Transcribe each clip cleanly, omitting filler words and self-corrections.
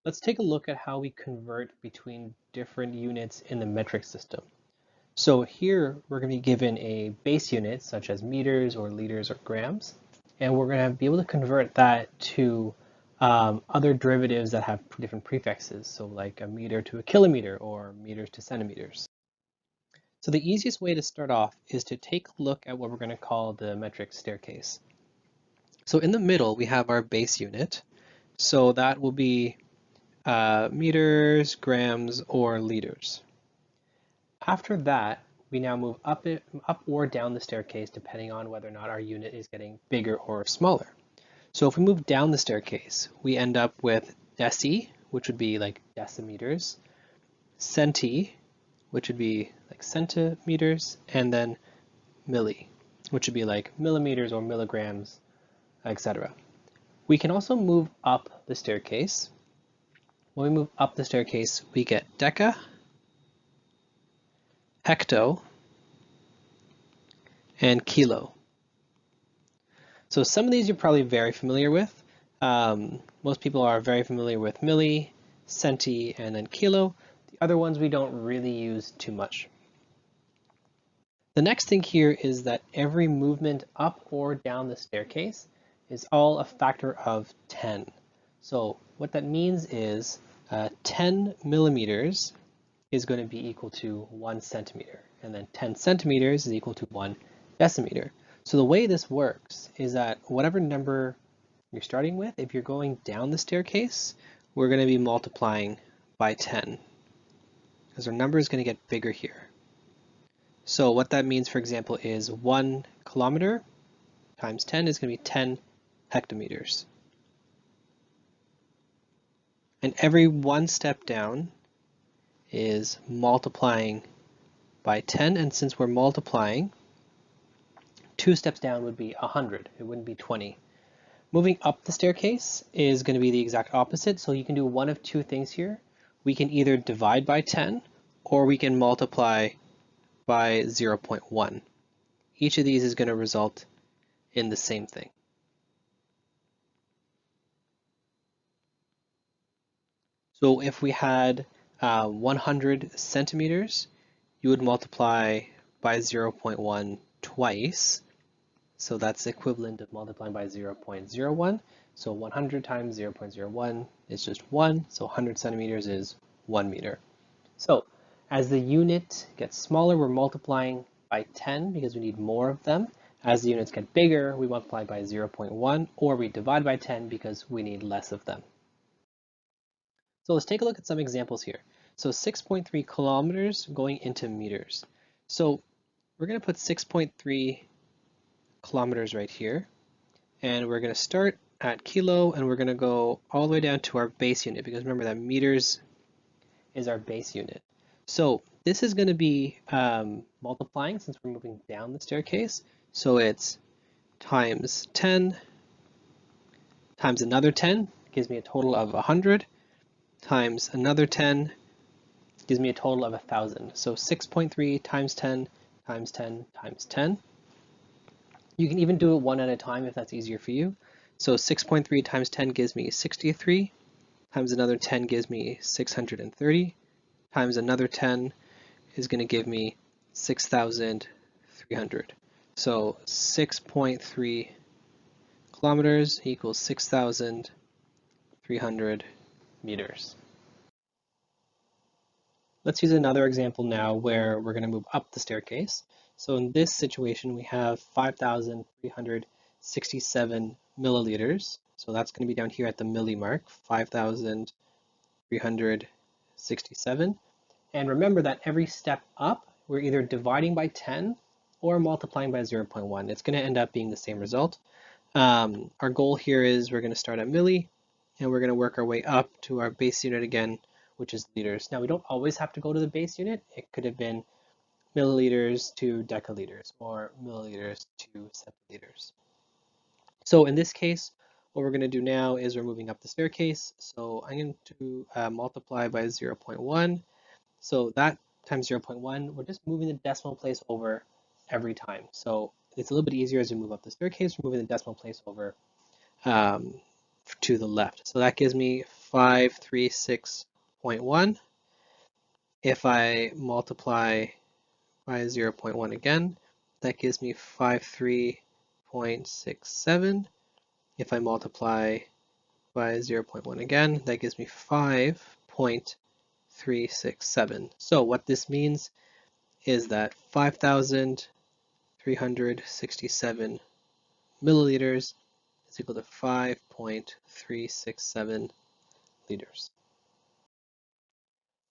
Let's take a look at how we convert between different units in the metric system. So here we're going to be given a base unit such as meters or liters or grams, and we're going to be able to convert that to other derivatives that have different prefixes, so like a meter to a kilometer or meters to centimeters. So the easiest way to start off is to take a look at what we're going to call the metric staircase. So in the middle we have our base unit, so that will be meters, grams, or liters. After that, we now move up or down the staircase depending on whether or not our unit is getting bigger or smaller. So if we move down the staircase, we end up with deci, which would be like decimeters, centi, which would be like centimeters, and then milli, which would be like millimeters or milligrams, etc. We can also move up the staircase. When we move up the staircase, we get deca, hecto, and kilo. So some of these you're probably very familiar with. Most people are very familiar with milli, centi, and then kilo. The other ones we don't really use too much. The next thing here is that every movement up or down the staircase is all a factor of 10. So what that means is 10 millimeters is going to be equal to 1 centimeter, and then 10 centimeters is equal to 1 decimeter. So the way this works is that whatever number you're starting with, if you're going down the staircase, we're going to be multiplying by 10, because our number is going to get bigger here. So what that means, for example, is 1 kilometer times 10 is going to be 10 hectometers. And every one step down is multiplying by 10, and since we're multiplying, 2 steps down would be 100, it wouldn't be 20. Moving up the staircase is going to be the exact opposite, so you can do one of two things here. We can either divide by 10, or we can multiply by 0.1. Each of these is going to result in the same thing. So if we had 100 centimeters, you would multiply by 0.1 twice. So that's the equivalent of multiplying by 0.01. So 100 times 0.01 is just 1. So 100 centimeters is 1 meter. So as the unit gets smaller, we're multiplying by 10 because we need more of them. As the units get bigger, we multiply by 0.1, or we divide by 10 because we need less of them. So let's take a look at some examples here. So 6.3 kilometers going into meters. So we're going to put 6.3 kilometers right here, and we're going to start at kilo, and we're going to go all the way down to our base unit, because remember that meters is our base unit. So this is going to be multiplying since we're moving down the staircase. So it's times 10 times another 10 gives me a total of 100, times another 10 gives me a total of 1,000. So 6.3 times 10 times 10 times 10. You can even do it one at a time if that's easier for you. So 6.3 times 10 gives me 63, times another 10 gives me 630, times another 10 is going to give me 6,300. So 6.3 kilometers equals 6,300 meters. Let's use another example now where we're going to move up the staircase. So in this situation, we have 5,367 milliliters. So that's going to be down here at the milli mark, 5,367. And remember that every step up, we're either dividing by 10 or multiplying by 0.1. It's going to end up being the same result. Our goal here is we're going to start at milli, and we're going to work our way up to our base unit again, which is liters. Now we don't always have to go to the base unit. It could have been milliliters to decaliters or milliliters to centiliters. So in this case, what we're going to do now is we're moving up the staircase. So I'm going to multiply by 0.1. So that times 0.1, we're just moving the decimal place over every time. So it's a little bit easier as we move up the staircase. We're moving the decimal place over to the left. So that gives me 536.1. If I multiply by 0.1 again, that gives me 53.67. If I multiply by 0.1 again, that gives me 5.367. So what this means is that 5,367 milliliters is equal to 5.367 liters.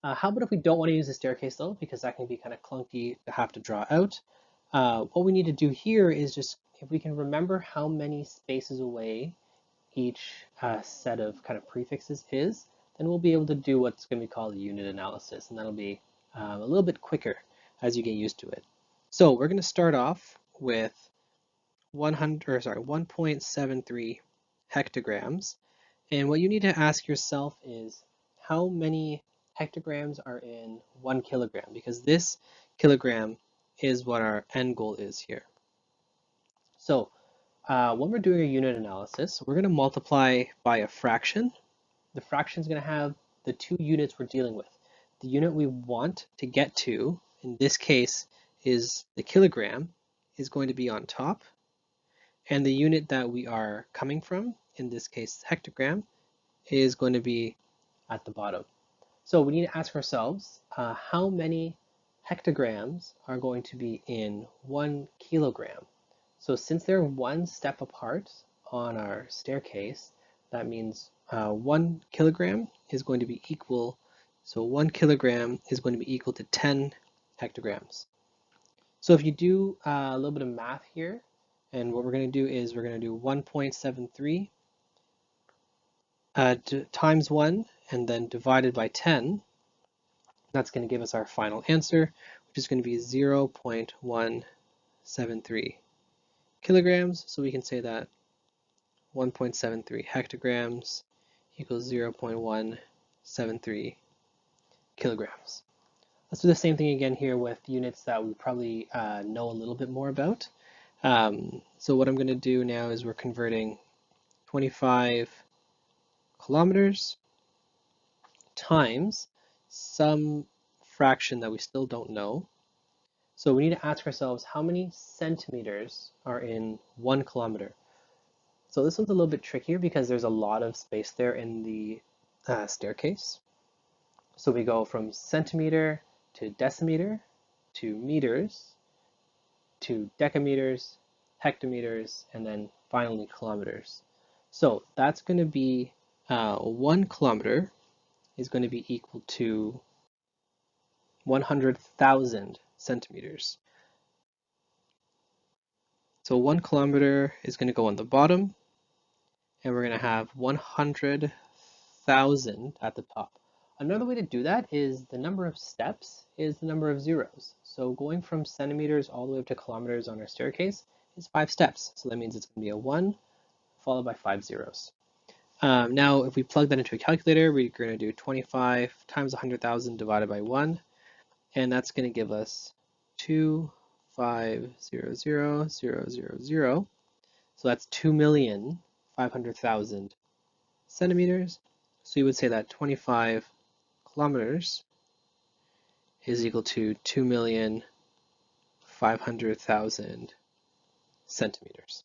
How about if we don't want to use the staircase though, because that can be kind of clunky to have to draw out. What we need to do here is just, if we can remember how many spaces away each set of kind of prefixes is, then we'll be able to do what's going to be called a unit analysis, and that'll be a little bit quicker as you get used to it. So we're going to start off with 1.73 hectograms, and what you need to ask yourself is how many hectograms are in 1 kilogram, because this kilogram is what our end goal is here. So when we're doing a unit analysis, we're going to multiply by a fraction. The fraction is going to have the two units we're dealing with. The unit we want to get to, in this case, is the kilogram, is going to be on top. And the unit that we are coming from, in this case, hectogram, is going to be at the bottom. So we need to ask ourselves how many hectograms are going to be in 1 kilogram. So since they're one step apart on our staircase, that means 1 kilogram is going to be equal, so 1 kilogram is going to be equal to 10 hectograms. So if you do a little bit of math here, and what we're going to do is we're going to do 1.73 times 1 and then divided by 10. That's going to give us our final answer, which is going to be 0.173 kilograms. So we can say that 1.73 hectograms equals 0.173 kilograms. Let's do the same thing again here with units that we probably know a little bit more about. So what I'm going to do now is we're converting 25 kilometers times some fraction that we still don't know. So we need to ask ourselves how many centimeters are in 1 kilometer. So this one's a little bit trickier because there's a lot of space there in the staircase. So we go from centimeter to decimeter to meters to decameters, hectometers, and then finally kilometers. So that's going to be 1 kilometer is going to be equal to 100,000 centimeters. So 1 kilometer is going to go on the bottom, and we're going to have 100,000 at the top. Another way to do that is the number of steps is the number of zeros. So going from centimeters all the way up to kilometers on our staircase is 5 steps. So that means it's going to be a 1 followed by 5 zeros. Now, if we plug that into a calculator, we're going to do 25 times 100,000 divided by 1, and that's going to give us 2,500,000. So that's 2,500,000 centimeters. So you would say that 25 kilometers is equal to 2,500,000 centimeters.